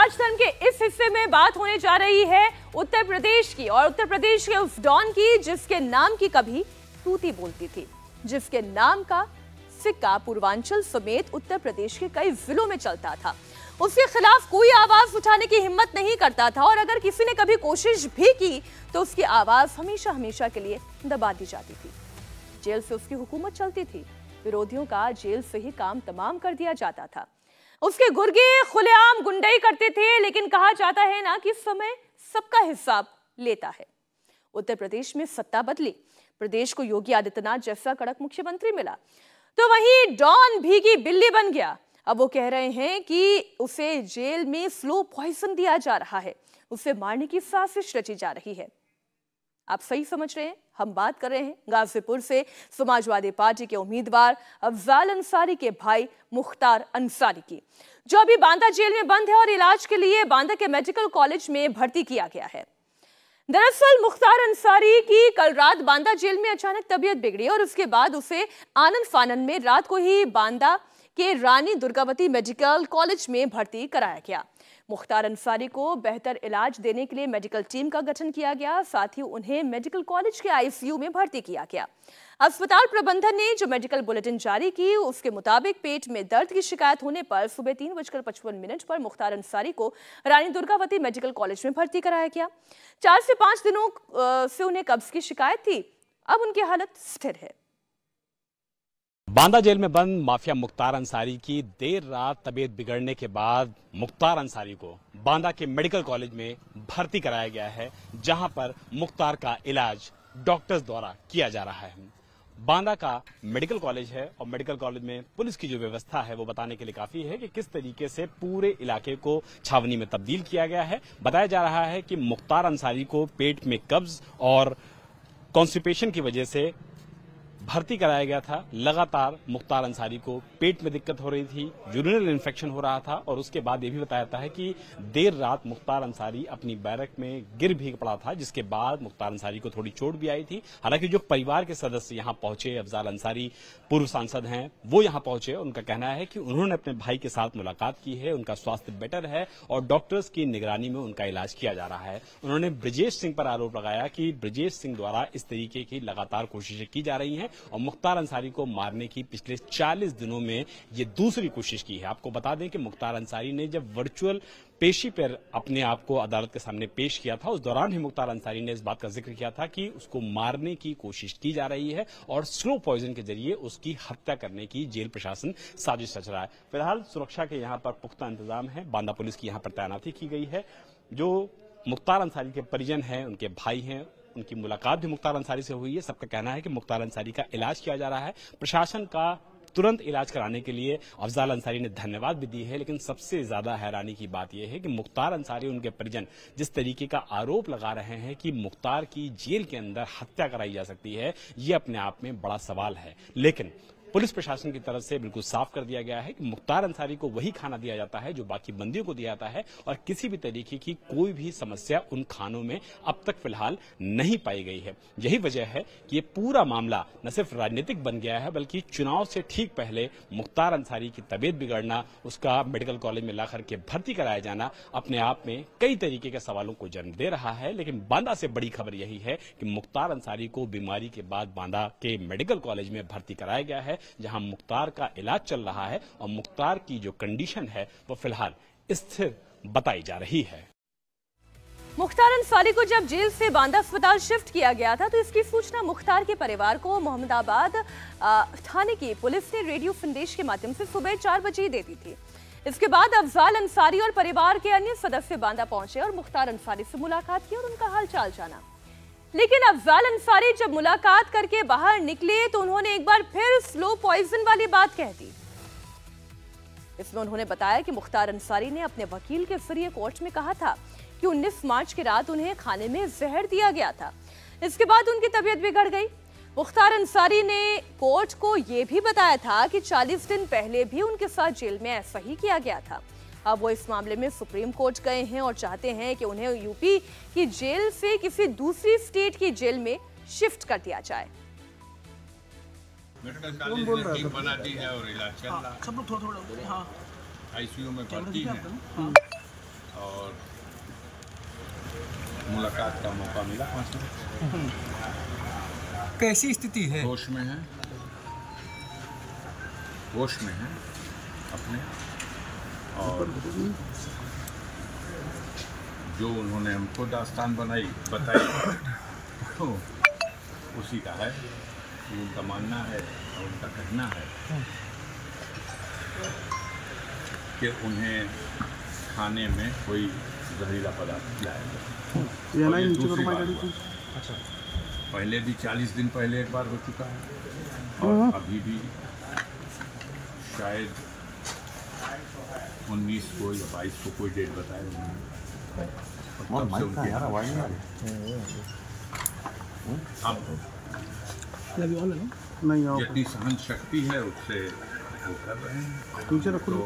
राजधर्म के इस हिस्से में बात होने जा रही है उत्तर प्रदेश की, और उत्तर प्रदेश के उस डॉन की जिसके नाम की कभी तूती बोलती थी, जिसके नाम का सिक्का पूर्वांचल समेत उत्तर प्रदेश के कई जिलों में चलता था। उसके खिलाफ कोई आवाज उठाने की हिम्मत नहीं करता था, और अगर किसी ने कभी कोशिश भी की तो उसकी आवाज हमेशा हमेशा के लिए दबा दी जाती थी। जेल से उसकी हुकूमत चलती थी, विरोधियों का जेल से ही काम तमाम कर दिया जाता था। उसके गुर्गे खुलेआम गुंडाई करते थे, लेकिन कहा जाता है ना कि समय सबका हिसाब लेता है। उत्तर प्रदेश में सत्ता बदली, प्रदेश को योगी आदित्यनाथ जैसा कड़क मुख्यमंत्री मिला, तो वहीं डॉन भीगी बिल्ली बन गया। अब वो कह रहे हैं कि उसे जेल में स्लो पॉइजन दिया जा रहा है, उसे मारने की साजिश रची जा रही है। आप सही समझ रहे हैं, हम बात कर रहे हैं गाजीपुर से समाजवादी पार्टी के उम्मीदवार अफजाल अंसारी के भाई मुख्तार अंसारी की, जो अभी बांदा जेल में बंद है और इलाज के लिए बांदा के मेडिकल कॉलेज में भर्ती किया गया है। दरअसल मुख्तार अंसारी की कल रात बांदा जेल में अचानक तबीयत बिगड़ी और उसके बाद उसे आनंद फानन में रात को ही बांदा के रानी दुर्गावती मेडिकल कॉलेज में भर्ती कराया गया। मुख्तार अंसारी को बेहतर इलाज देने के लिए मेडिकल टीम का गठन किया गया, साथ ही उन्हें मेडिकल कॉलेज के आईसीयू में भर्ती किया गया। अस्पताल प्रबंधन ने जो मेडिकल बुलेटिन जारी की, उसके मुताबिक पेट में दर्द की शिकायत होने पर सुबह 3:55 पर मुख्तार अंसारी को रानी दुर्गावती मेडिकल कॉलेज में भर्ती कराया गया। 4 से 5 दिनों से उन्हें कब्ज की शिकायत थी, अब उनकी हालत स्थिर है। बांदा जेल में बंद माफिया मुख्तार अंसारी की देर रात तबीयत बिगड़ने के बाद मुख्तार अंसारी को बांदा के मेडिकल कॉलेज में भर्ती कराया गया है, जहां पर मुख्तार का इलाज डॉक्टर्स द्वारा किया जा रहा है। बांदा का मेडिकल कॉलेज है और मेडिकल कॉलेज में पुलिस की जो व्यवस्था है वो बताने के लिए काफी है कि किस तरीके से पूरे इलाके को छावनी में तब्दील किया गया है। बताया जा रहा है कि मुख्तार अंसारी को पेट में कब्ज और कॉन्स्टिपेशन की वजह से भर्ती कराया गया था। लगातार मुख्तार अंसारी को पेट में दिक्कत हो रही थी, यूरिनल इन्फेक्शन हो रहा था, और उसके बाद ये भी बताया जाता है कि देर रात मुख्तार अंसारी अपनी बैरक में गिर भी पड़ा था, जिसके बाद मुख्तार अंसारी को थोड़ी चोट भी आई थी। हालांकि जो परिवार के सदस्य यहां पहुंचे, अफजाल अंसारी पूर्व सांसद हैं, वो यहां पहुंचे। उनका कहना है कि उन्होंने अपने भाई के साथ मुलाकात की है, उनका स्वास्थ्य बेटर है और डॉक्टर्स की निगरानी में उनका इलाज किया जा रहा है। उन्होंने ब्रजेश सिंह पर आरोप लगाया कि ब्रजेश सिंह द्वारा इस तरीके की लगातार कोशिशें की जा रही हैं और मुख्तार अंसारी को मारने की पिछले 40 दिनों में ये दूसरी कोशिश की है। आपको बता दें कि मुख्तार अंसारी ने जब वर्चुअल पेशी पर अपने आप को अदालत के सामने पेश किया था, उस दौरान ही मुख्तार अंसारी ने इस बात का जिक्र किया था कि उसको मारने की कोशिश की जा रही है और स्लो पॉइजन के जरिए उसकी हत्या करने की जेल प्रशासन साजिश रच रहा है। फिलहाल सुरक्षा के यहाँ पर पुख्ता इंतजाम है, बांदा पुलिस की यहाँ पर तैनाती की गई है। जो मुख्तार अंसारी के परिजन हैं, उनके भाई हैं, उनकी मुलाकात भी मुख्तार अंसारी से हुई है। सबका कहना है कि मुख्तार अंसारी का इलाज किया जा रहा है। प्रशासन का तुरंत इलाज कराने के लिए अफजाल अंसारी ने धन्यवाद भी दी है, लेकिन सबसे ज्यादा हैरानी की बात यह है कि मुख्तार अंसारी उनके परिजन जिस तरीके का आरोप लगा रहे हैं कि मुख्तार की जेल के अंदर हत्या कराई जा सकती है, ये अपने आप में बड़ा सवाल है। लेकिन पुलिस प्रशासन की तरफ से बिल्कुल साफ कर दिया गया है कि मुख्तार अंसारी को वही खाना दिया जाता है जो बाकी बंदियों को दिया जाता है और किसी भी तरीके की कोई भी समस्या उन खानों में अब तक फिलहाल नहीं पाई गई है। यही वजह है कि ये पूरा मामला न सिर्फ राजनीतिक बन गया है, बल्कि चुनाव से ठीक पहले मुख्तार अंसारी की तबीयत बिगड़ना, उसका मेडिकल कॉलेज में लाकर के भर्ती कराया जाना अपने आप में कई तरीके के सवालों को जन्म दे रहा है। लेकिन बांदा से बड़ी खबर यही है कि मुख्तार अंसारी को बीमारी के बाद बांदा के मेडिकल कॉलेज में भर्ती कराया गया है, जहां मुख्तार का इलाज चल रहा है और मुख्तार की जो कंडीशन है वो फिलहाल स्थिर बताई जा रही है। मुख्तार अंसारी को जब जेल से बांदा अस्पताल शिफ्ट किया गया था, तो इसकी सूचना मुख्तार के परिवार को मोहम्मदाबाद थाने की पुलिस ने रेडियो संदेश के माध्यम से सुबह 4 बजे ही दे दी थी। इसके बाद अफजाल अंसारी और परिवार के अन्य सदस्य बांदा पहुंचे और मुख्तार अंसारी से मुलाकात की और उनका हालचाल जाना। लेकिन अफजाल अंसारी जब मुलाकात करके बाहर निकले तो उन्होंने एक बार फिर स्लो पॉइजन वाली बात कह दी। इसमें उन्होंने बताया कि मुख्तार अंसारी ने अपने वकील के जरिए कोर्ट में कहा था कि 19 मार्च की रात उन्हें खाने में जहर दिया गया था। इसके बाद उनकी तबीयत बिगड़ गई। मुख्तार अंसारी ने कोर्ट को यह भी बताया था कि 40 दिन पहले भी उनके साथ जेल में ऐसा ही किया गया था। अब वो इस मामले में सुप्रीम कोर्ट गए हैं और चाहते हैं कि उन्हें यूपी की जेल से किसी दूसरी स्टेट की जेल में शिफ्ट कर दिया जाए। टीम बना दी है और इलाज चल रहा है। सब लोग थोड़ा-थोड़ा बोले। हाँ, आईसीयू में भर्ती है मुलाकात का मौका मिला 5 मिनट। कैसी स्थिति है? होश में है अपने, और जो उन्होंने हमको दास्तान बताई तो उसी का है, उनका मानना है और उनका कहना है कि उन्हें खाने में कोई जहरीला पदार्थ खिलाया गया। पहले भी 40 दिन पहले एक बार हो चुका है और अभी भी शायद 19 को या 22 को कोई डेट बताया उन्होंने। तब से उनके अब जितनी सहन शक्ति है उससे वो कर रहे हैं। तो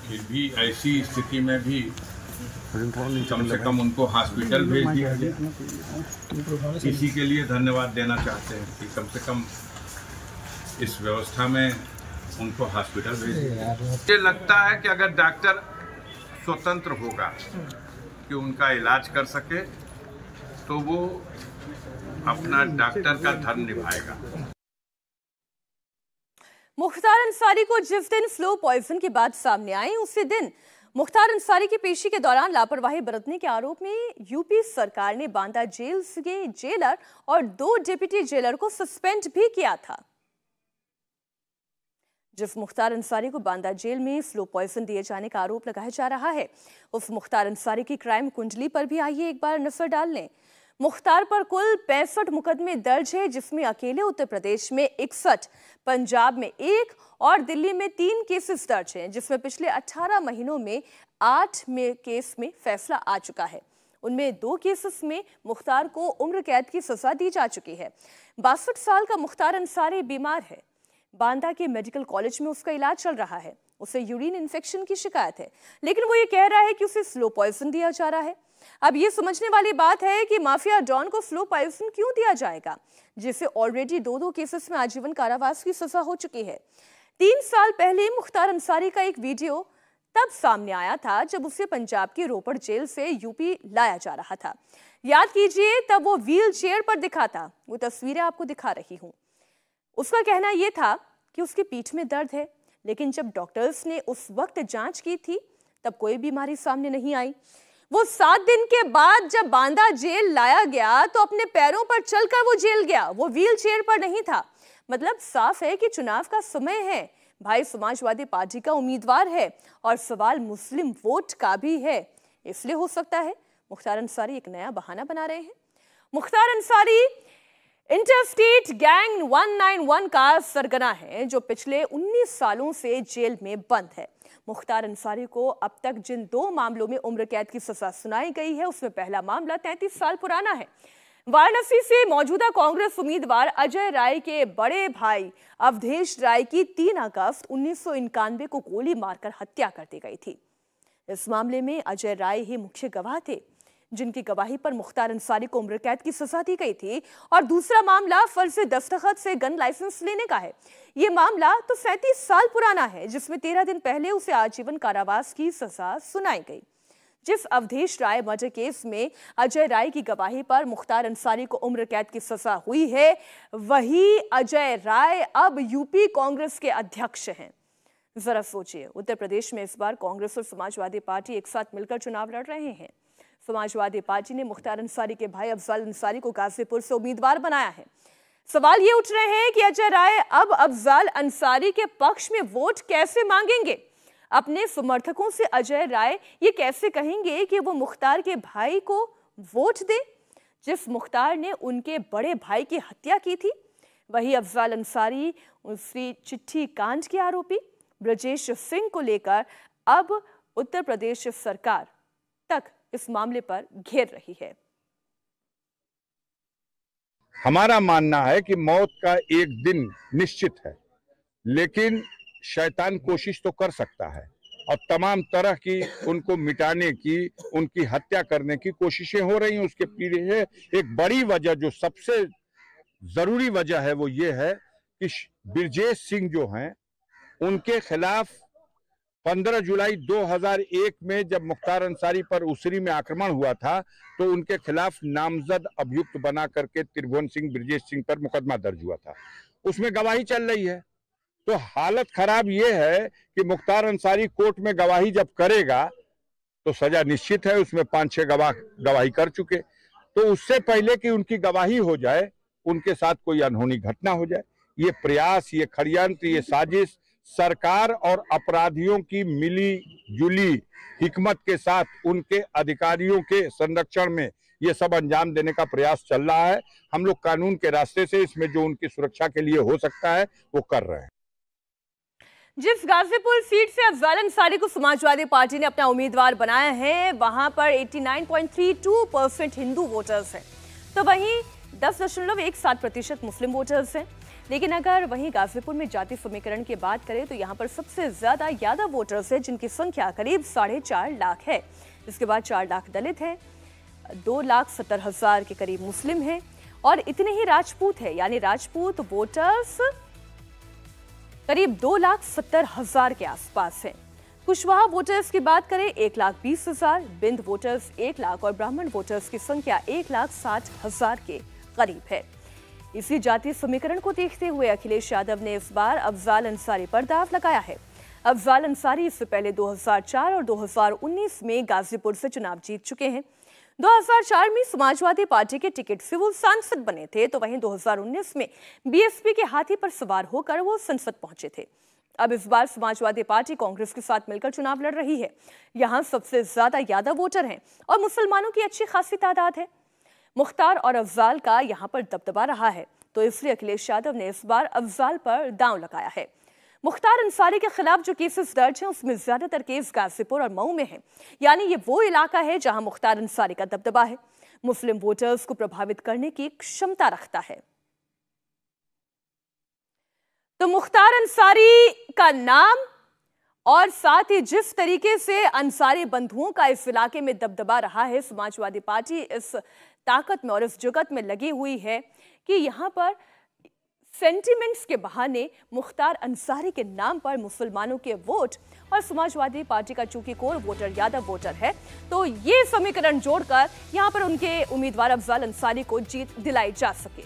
फिर भी ऐसी स्थिति में भी कम से कम उनको हॉस्पिटल भेज दिया गया। इसी के लिए धन्यवाद देना चाहते हैं कि कम से कम इस व्यवस्था में उनको हॉस्पिटल भेज दिया। मुझे लगता है कि अगर डॉक्टर स्वतंत्र होगा कि उनका इलाज कर सके तो वो अपना डॉक्टर का धर्म निभाएगा। मुख्तार अंसारी को जिस दिन फ्लो पॉइजन की बात सामने आई उसी दिन मुख्तार अंसारी की पेशी के दौरान लापरवाही बरतने के आरोप में यूपी सरकार ने बांदा जेल के जेलर और 2 डिप्टी जेलर को सस्पेंड भी किया था। जिस मुख्तार अंसारी को बांदा जेल में फ्लो पॉइजन दिए जाने का आरोप लगाया जा रहा है, उस मुख्तार अंसारी की क्राइम कुंडली पर भी आइए एक बार नजर डाल लें। मुख्तार पर कुल 65 मुकदमे दर्ज है, जिसमें अकेले उत्तर प्रदेश में 61, पंजाब में 1 और दिल्ली में 3 केसेस दर्ज हैं, जिसमें पिछले 18 महीनों में 8 केस में फैसला आ चुका है। उनमें 2 केसेस में मुख्तार को उम्र कैद की सजा दी जा चुकी है। 62 साल का मुख्तार अंसारी बीमार है। बांदा के मेडिकल कॉलेज में उसका इलाज चल रहा है। उसे यूरिन इन्फेक्शन की शिकायत है, लेकिन वो ये कह रहा है कि उसे स्लो पॉइजन दिया जा रहा है। अब ये समझने वाली बात है कि माफिया डॉन को स्लो पॉइजन क्यों दिया जाएगा, जिसे ऑलरेडी 2 केसेस में आजीवन कारावास की सजा हो चुकी है। 3 साल पहले मुख्तार अंसारी का एक वीडियो तब सामने आया था जब उसे पंजाब के रोपड़ जेल से यूपी लाया जा रहा था। याद कीजिए, तब वो व्हील चेयर पर दिखा था। वो तस्वीरें आपको दिखा रही हूं। उसका कहना यह था कि उसकी पीठ में दर्द है, लेकिन जब डॉक्टर्स ने उस वक्त जांच की थी तब कोई बीमारी सामने नहीं आई। वो 7 दिन के बाद जब बांदा जेल लाया गया तो अपने पैरों पर चलकर वो जेल गया, वो व्हील चेयर पर नहीं था। मतलब साफ है कि चुनाव का समय है, भाई समाजवादी पार्टी का उम्मीदवार है और सवाल मुस्लिम वोट का भी है। इसलिए हो सकता है मुख्तार अंसारी एक नया बहाना बना रहे हैं। मुख्तार अंसारी इंटरस्टेट गैंग 191 का सरगना है, जो पिछले 19 सालों से जेल में बंद है। मुख्तार अंसारी को अब तक जिन 2 मामलों में उम्र कैद की सजा सुनाई गई है, उसमें पहला मामला 33 साल पुराना है। वाराणसी से मौजूदा कांग्रेस उम्मीदवार अजय राय के बड़े भाई अवधेश राय की 3 अगस्त 1991 को गोली मारकर हत्या कर दी गई थी। इस मामले में अजय राय ही मुख्य गवाह थे, जिनकी गवाही पर मुख्तार अंसारी को उम्र कैद की सजा दी गई थी। और दूसरा मामला फर्जी दस्तखत से गन लाइसेंस लेने का है। यह मामला तो 37 साल पुराना है, जिसमें 13 दिन पहले उसे आजीवन कारावास की सजा सुनाई गई। जिस अवधेश राय मर्डर केस में अजय राय की गवाही पर मुख्तार अंसारी को उम्र कैद की सजा हुई है, वही अजय राय अब यूपी कांग्रेस के अध्यक्ष हैं। जरा सोचिए, उत्तर प्रदेश में इस बार कांग्रेस और समाजवादी पार्टी एक साथ मिलकर चुनाव लड़ रहे हैं। समाजवादी पार्टी ने मुख्तार अंसारी के भाई अफजल अंसारी को गाजीपुर से उम्मीदवार बनाया है। सवाल ये उठ रहे हैं कि अजय राय अब अफजल अंसारी के पक्ष में वोट कैसे मांगेंगे। अपने समर्थकों से अजय राय ये कैसे कहेंगे कि वो मुख्तार के भाई को वोट दे, जिस मुख्तार ने उनके बड़े भाई की हत्या की थी। वही अफजल अंसारी उसी चिट्ठी कांड के आरोपी ब्रजेश सिंह को लेकर अब उत्तर प्रदेश सरकार तक इस मामले पर घेर रही है। हमारा मानना है कि मौत का एक दिन निश्चित है, लेकिन शैतान कोशिश तो कर सकता है और तमाम तरह की उनको मिटाने की, उनकी हत्या करने की कोशिशें हो रही हैं। उसके पीछे एक बड़ी वजह, जो सबसे जरूरी वजह है, वो ये है कि ब्रजेश सिंह जो हैं, उनके खिलाफ 15 जुलाई 2001 में जब मुख्तार अंसारी पर उसरी में आक्रमण हुआ था तो उनके खिलाफ नामजद अभियुक्त बना करके त्रिभुवन सिंह, ब्रजेश सिंह पर मुकदमा दर्ज हुआ था। उसमें गवाही चल रही है। तो हालत खराब ये है कि मुख्तार अंसारी कोर्ट में गवाही जब करेगा तो सजा निश्चित है। उसमें 5-6 गवाह गवाही कर चुके। तो उससे पहले कि उनकी गवाही हो जाए, उनके साथ कोई अनहोनी घटना हो जाए, ये प्रयास, ये षड्यंत्र, ये साजिश सरकार और अपराधियों की मिली जुली हिकमत के साथ उनके अधिकारियों के संरक्षण में ये सब अंजाम देने का प्रयास चल रहा है। हम लोग कानून के रास्ते से इसमें जो उनकी सुरक्षा के लिए हो सकता है वो कर रहे हैं। जिस गाजीपुर सीट से अफजाल अंसारी को समाजवादी पार्टी ने अपना उम्मीदवार बनाया है, वहां पर 89.32% हिंदू वोटर्स हैं, तो वहीं 10.17% मुस्लिम वोटर्स हैं। लेकिन अगर वहीं गाजीपुर में जाति समीकरण की बात करें तो यहां पर सबसे ज्यादा यादव वोटर्स हैं, जिनकी संख्या करीब 4.5 लाख है। इसके बाद 4 लाख दलित हैं, 2,70,000 के करीब मुस्लिम हैं और इतने ही राजपूत हैं, यानी राजपूत वोटर्स करीब 2,70,000 के आसपास हैं। कुशवाहा वोटर्स की बात करें 1,20,000, बिंद वोटर्स 1 लाख और ब्राह्मण वोटर्स की संख्या 1,60,000 के करीब है। इसी जातीय समीकरण को देखते हुए अखिलेश यादव ने इस बार अफजाल अंसारी पर दाव लगाया है। अफजाल अंसारी इससे पहले 2004 और 2019 में गाजीपुर से चुनाव जीत चुके हैं। 2004 में समाजवादी पार्टी के टिकट से वो सांसद बने थे, तो वहीं 2019 में बीएसपी के हाथी पर सवार होकर वो संसद पहुंचे थे। अब इस बार समाजवादी पार्टी कांग्रेस के साथ मिलकर चुनाव लड़ रही है। यहां सबसे ज्यादा यादव वोटर हैं और मुसलमानों की अच्छी खासी तादाद है। मुख्तार और अफजाल का यहां पर दबदबा रहा है, तो इसलिए अखिलेश यादव ने इस बार अफजाल पर दांव लगाया है। मुख्तार अंसारी के खिलाफ जो केसेस दर्ज हैं उसमें ज्यादातर केस गाजीपुर और मऊ में हैं, यानी ये वो इलाका है जहां मुख्तार अंसारी का दबदबा है, मुस्लिम वोटर्स को प्रभावित करने की क्षमता रखता है। तो मुख्तार अंसारी का नाम और साथ ही जिस तरीके से अंसारी बंधुओं का इस इलाके में दबदबा रहा है, समाजवादी पार्टी इस ताकत में और इस जुगत में लगी हुई है कि यहां पर सेंटिमेंट्स के बहाने मुख्तार अंसारी के नाम पर मुसलमानों के वोट और समाजवादी पार्टी का चूंकि कोर वोटर यादव वोटर है, तो ये समीकरण जोड़कर यहां पर उनके उम्मीदवार अफजाल अंसारी को जीत दिलाई जा सके।